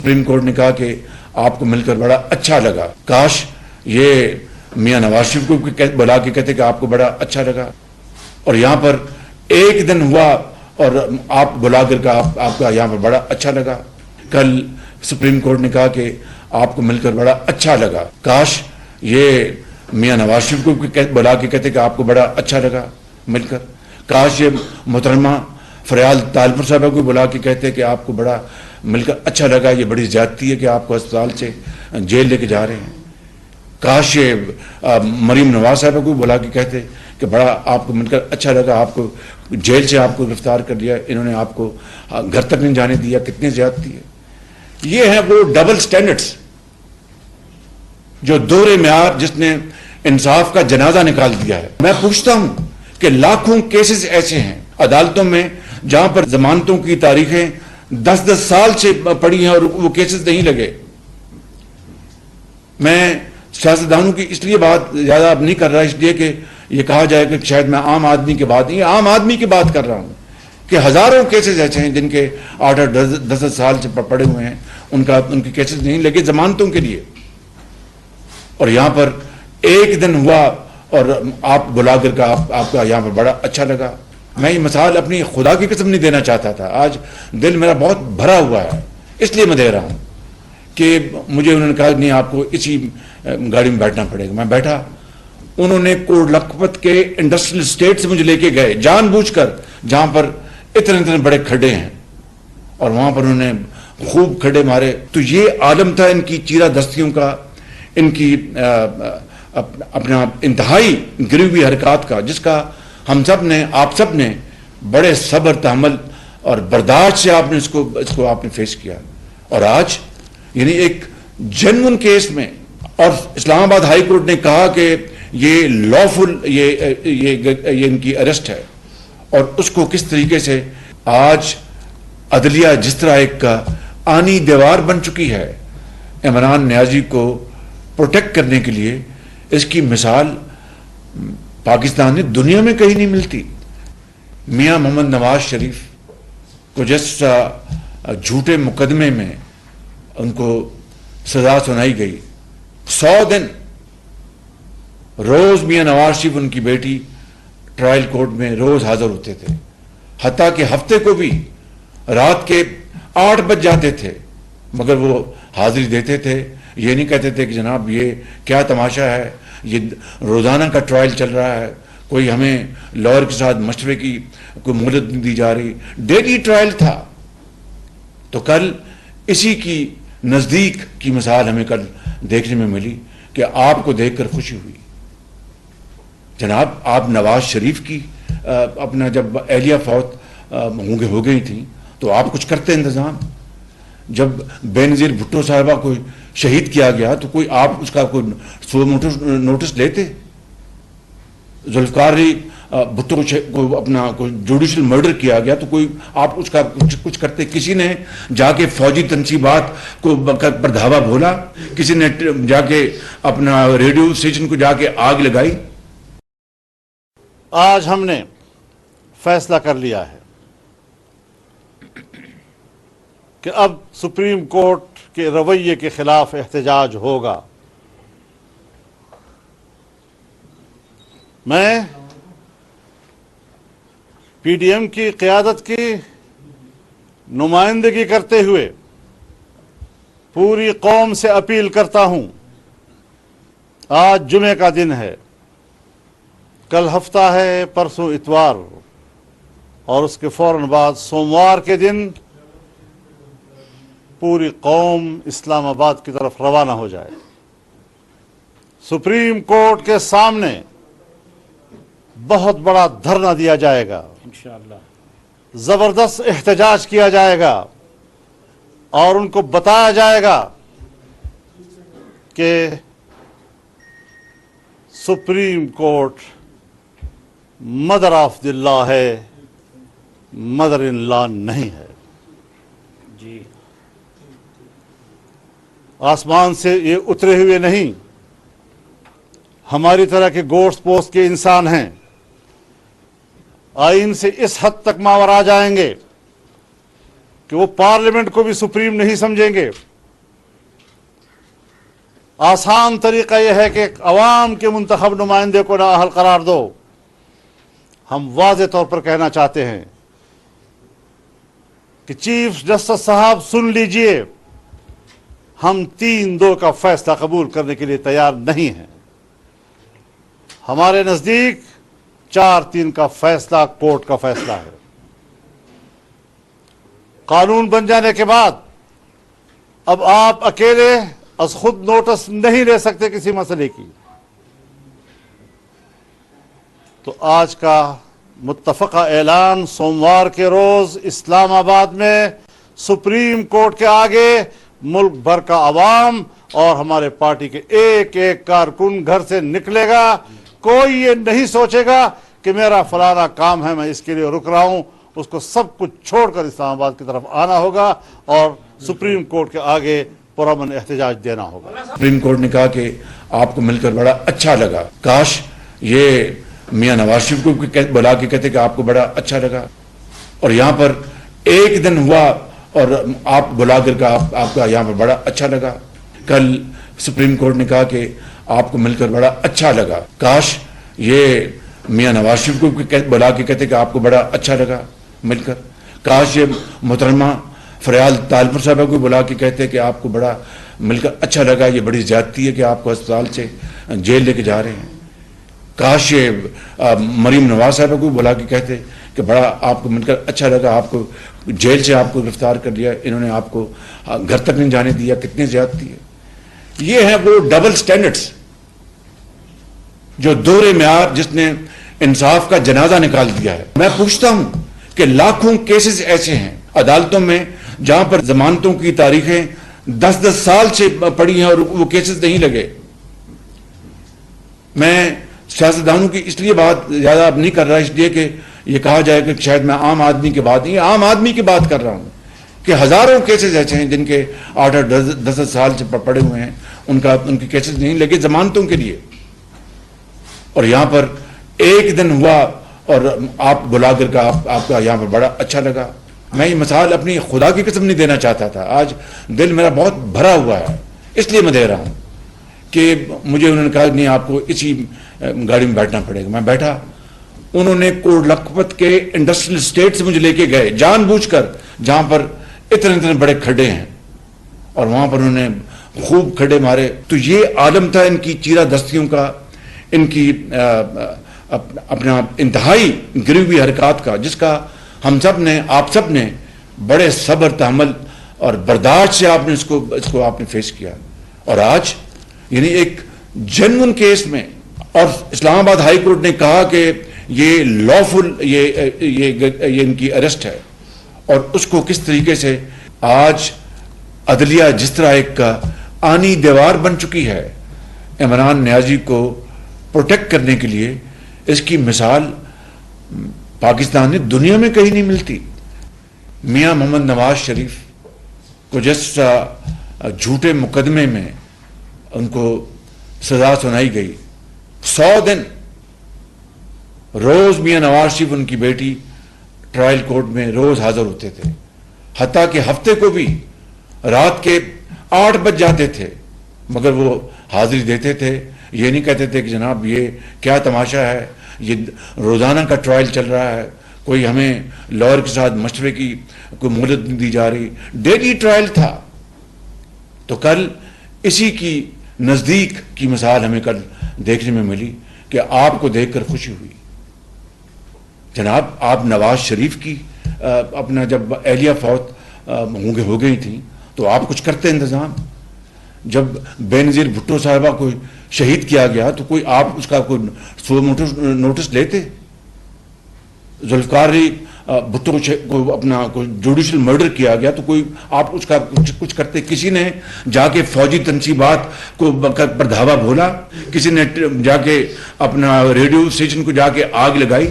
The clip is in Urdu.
سپریم کورٹ نے کہا کہ آپ کو مل کر بڑا اچھا لگا. کاش یہ میاں نواز شریف کو بلا کے کہتے کہ آپ کو بڑا اچھا لگا. اور یہاں پر ایک دن ہوا اور آپ بلا کر کہا آپ کا یہاں پر بڑا اچھا لگا. کل سپریم کورٹ نے کہا کہ آپ کو مل کر بڑا اچھا لگا. کاش یہ میاں نواز شریف کو بلا کے کہتے کہ آپ کو بڑا اچھا لگا مل کر. کاش یہ محترمہ فریال طالپور صاحبہ کو بلا کے کہتے کہ آپ کو بڑا مل کر اچھا لگا. یہ بڑی زیادتی ہے کہ آپ کو اسپتال سے جیل لے کے جا رہے ہیں. کاش یہ مریم نواز صاحبہ کو بلا کے کہتے کہ بڑا آپ کو مل کر اچھا لگا. آپ کو جیل سے آپ کو گرفتار کر لیا, انہوں نے آپ کو گھر تک نہیں جانے دیا. کتنی زیادتی ہے. یہ ہے وہ ڈبل سٹینڈرڈز, جو دوہرے معیار جس نے انصاف کا جنازہ نکال دیا ہے. میں پوچھتا ہوں کہ لاکھوں کیسز ایسے ہیں عدالتوں میں جہاں پر ضمانتوں کی تاریخیں 10-10 سال سے پڑی ہیں اور وہ کیسز نہیں لگے. میں سیاستدانوں کی اس لیے بات زیادہ اب نہیں کر رہا اس لیے کہ یہ کہا جائے کہ شاید میں عام آدمی کی بات نہیں, عام آدمی کی بات کر رہا ہوں کہ ہزاروں کیسز ایسے ہیں جن کے 8-10 سال سے پڑے ہوئے ہیں, ان کے کیسز نہیں لگے ضمانتوں کے لیے. اور یہاں پر ایک دن ہوا اور آپ بلا کر کا آپ کا یہاں پر بڑا اچھا لگا. میں یہ مثال اپنی خدا کی قسم نہیں دینا چاہتا تھا, آج دل میرا بہت بھرا ہوا ہے اس لیے میں دے رہا ہوں کہ مجھے انہوں نے کہا نہیں آپ کو اسی گاڑی میں بیٹھنا پڑے گا. میں بیٹھا. انہوں نے کوٹ لکھپت کے انڈسٹریل اسٹیٹ سے مجھے لے کے گئے جان بوجھ کر, جہاں پر اتنے بڑے کھڈے ہیں, اور وہاں پر انہوں نے خوب کھڈے مارے. تو یہ عالم تھا ان کی چیرہ دستیوں کا, ان کی اپنا انتہائی گری ہوئی حرکات کا, جس کا ہم سب نے, آپ سب نے بڑے صبر تحمل اور برداشت سے آپ نے اس کو آپ نے فیس کیا. اور آج یعنی ایک جنون کیس میں, اور اسلام آباد ہائی کورٹ نے کہا کہ یہ لافل یہ ان کی اریسٹ ہے, اور اس کو کس طریقے سے آج عدلیہ جس طرح ایک کا آنی دیوار بن چکی ہے عمران نیازی کو پروٹیکٹ کرنے کے لیے, اس کی مثال پاکستان میں دنیا میں کہیں نہیں ملتی. میاں محمد نواز شریف کو جس جھوٹے مقدمے میں ان کو سزا سنائی گئی, 100 دن روز میاں نواز شریف ان کی بیٹی ٹرائل کورٹ میں روز حاضر ہوتے تھے, حتیٰ کہ ہفتے کو بھی رات کے 8 بج جاتے تھے, مگر وہ حاضری دیتے تھے. یہ نہیں کہتے تھے کہ جناب یہ کیا تماشا ہے, یہ روزانہ کا ٹرائل چل رہا ہے, کوئی ہمیں لائر کے ساتھ مشورے کی کوئی مہلت نہیں دی جا رہی. ڈیلی ٹرائل تھا. تو کل اسی کی نزدیک کی مثال ہمیں کل دیکھنے میں ملی کہ آپ کو دیکھ کر خوشی ہوئی. جناب آپ نواز شریف کی اپنا جب اہلیہ فوت ہو گئی تھی تو آپ کچھ کرتے انتظام. جب بے نظیر بھٹو صاحبہ کو شہید کیا گیا تو کوئی آپ اس کا کوئی نوٹس لیتے؟ ذوالفقار علی بھٹو کو اپنا کوئی جوڈیشل مرڈر کیا گیا تو کوئی آپ اس کا کچھ کرتے؟ کسی نے جا کے فوجی تنصیبات کو پر دھاوا بولا؟ کسی نے جا کے اپنا ریڈیو اسٹیشن کو جا کے آگ لگائی؟ آج ہم نے فیصلہ کر لیا ہے کہ اب سپریم کورٹ کے رویے کے خلاف احتجاج ہوگا. میں پی ڈی ایم کی قیادت کی نمائندگی کرتے ہوئے پوری قوم سے اپیل کرتا ہوں. آج جمعے کا دن ہے, کل ہفتہ ہے, پرسوں اتوار, اور اس کے فوراً بعد سوموار کے دن پوری قوم اسلام آباد کی طرف روانہ ہو جائے. سپریم کورٹ کے سامنے بہت بڑا دھرنا دیا جائے گا, انشاءاللہ زبردست احتجاج کیا جائے گا, اور ان کو بتایا جائے گا کہ Supreme Court mother of the law ہے, مدر ان لا نہیں ہے. جی آسمان سے یہ اترے ہوئے نہیں, ہماری طرح کے گوشت پوست کے انسان ہیں. آئین سے اس حد تک ماورا جائیں گے کہ وہ پارلیمنٹ کو بھی سپریم نہیں سمجھیں گے. آسان طریقہ یہ ہے کہ عوام کے منتخب نمائندے کو نااہل قرار دو۔ ہم واضح طور پر کہنا چاہتے ہیں کہ چیف جسٹس صاحب سن لیجئے، ہم 3-2 کا فیصلہ قبول کرنے کے لیے تیار نہیں ہیں۔ ہمارے نزدیک 4-3 کا فیصلہ کورٹ کا فیصلہ ہے۔ قانون بن جانے کے بعد اب آپ اکیلے از خود نوٹس نہیں لے سکتے کسی مسئلے کی۔ تو آج کا متفقہ اعلان سوموار کے روز اسلام آباد میں سپریم کورٹ کے آگے ملک بھر کا عوام اور ہمارے پارٹی کے ایک ایک کارکن گھر سے نکلے گا۔ کوئی یہ نہیں سوچے گا کہ میرا فلانا کام ہے میں اس کے لیے رک رہا ہوں، اس کو سب کچھ چھوڑ کر اسلام آباد کی طرف آنا ہوگا اور سپریم کورٹ کے آگے پرامن احتجاج دینا ہوگا۔ سپریم کورٹ نے کہا کہ آپ کو مل کر بڑا اچھا لگا، کاش یہ میاں نواز شریف کو بلا کے کہتے کہ آپ کو بڑا اچھا لگا، اور یہاں پر ایک دن ہوا اور آپ بلا کر کہا آپ کا یہاں پر بڑا اچھا لگا۔ کل سپریم کورٹ نے کہا کہ آپ کو مل کر بڑا اچھا لگا، کاش یہ میاں نواز شریف کو بلا کے کہتے کہ آپ کو بڑا اچھا لگا مل کر، کاش یہ محترمہ فریال طالپور صاحبہ کو بلا کے کہتے کہ آپ کو بڑا مل کر اچھا لگا، یہ بڑی زیادتی ہے کہ آپ کو اسپتال سے جیل لے کے جا رہے ہیں، کاش یہ مریم نواز صاحبہ کو بلا کے کہتے کہ بڑا آپ کو مل کر اچھا لگا، آپ کو جیل سے آپ کو گرفتار کر لیا، انہوں نے آپ کو گھر تک نہیں جانے دیا، کتنی زیادتی ہے۔ یہ ہے وہ ڈبل سٹینڈرڈز، جو دوہرے معیار جس نے انصاف کا جنازہ نکال دیا ہے۔ میں پوچھتا ہوں کہ لاکھوں کیسز ایسے ہیں عدالتوں میں جہاں پر ضمانتوں کی تاریخیں 10 سال سے پڑی ہیں اور وہ کیسز نہیں لگے۔ میں سیاستدانوں کی اس لیے بات زیادہ اب نہیں کر رہا اس لیے کہ یہ کہا جائے کہ شاید میں عام آدمی کی بات نہیں، عام آدمی کی بات کر رہا ہوں کہ ہزاروں کیسز ایسے ہیں جن کے 8-10 سال سے پڑے ہوئے ہیں، ان کے کیسز نہیں لگے ضمانتوں کے لیے، اور یہاں پر ایک دن ہوا اور آپ بلا کر کہا آپ کا یہاں پر بڑا اچھا لگا۔ میں یہ مثال اپنی خدا کی قسم نہیں دینا چاہتا تھا، آج دل میرا بہت بھرا ہوا ہے اس لیے میں دے رہا ہوں کہ مجھے انہوں نے کہا نہیں آپ کو اسی گاڑی میں بیٹھنا پڑے گا، میں بیٹھا۔ انہوں نے کوٹ لکھپت کے انڈسٹریل اسٹیٹ سے مجھے لے کے گئے جان بوجھ کر، جہاں پر اتنے بڑے کھڈے ہیں، اور وہاں پر انہوں نے خوب کھڈے مارے۔ تو یہ عالم تھا ان کی چیرہ دستیوں کا، ان کی اپنا انتہائی گری ہوئی حرکات کا، جس کا ہم سب نے، آپ سب نے بڑے صبر تحمل اور برداشت سے آپ نے اس کو آپ نے فیس کیا۔ اور آج یعنی ایک جنون کیس میں، اور اسلام آباد ہائی کورٹ نے کہا کہ یہ لافل یہ ان کی اریسٹ ہے، اور اس کو کس طریقے سے آج عدلیہ جس طرح ایک کا آنی دیوار بن چکی ہے عمران نیازی کو پروٹیکٹ کرنے کے لیے، اس کی مثال پاکستان میں دنیا میں کہیں نہیں ملتی۔ میاں محمد نواز شریف کو جس جھوٹے مقدمے میں ان کو سزا سنائی گئی، 100 دن روز میاں نواز شریف ان کی بیٹی ٹرائل کورٹ میں روز حاضر ہوتے تھے، حتیٰ کہ ہفتے کو بھی رات کے 8 بج جاتے تھے، مگر وہ حاضری دیتے تھے۔ یہ نہیں کہتے تھے کہ جناب یہ کیا تماشا ہے، یہ روزانہ کا ٹرائل چل رہا ہے، کوئی ہمیں لائر کے ساتھ مشورے کی کوئی مہلت نہیں دی جا رہی، ڈیلی ٹرائل تھا۔ تو کل اسی کی نزدیک کی مثال ہمیں کل دیکھنے میں ملی کہ آپ کو دیکھ کر خوشی ہوئی۔ جناب آپ نواز شریف کی اپنا جب اہلیہ فوت ہو گئی تھیں تو آپ کچھ کرتے انتظام، جب بے نظیر بھٹو صاحبہ کو شہید کیا گیا تو کوئی آپ اس کا کوئی نوٹس لیتے؟ ذوالفقار علی بھٹو کو اپنا کوئی جوڈیشل مرڈر کیا گیا تو کوئی آپ اس کا کچھ کرتے؟ کسی نے جا کے فوجی تنصیبات کو پر دھاوا بولا؟ کسی نے جا کے اپنا ریڈیو اسٹیشن کو جا کے آگ لگائی؟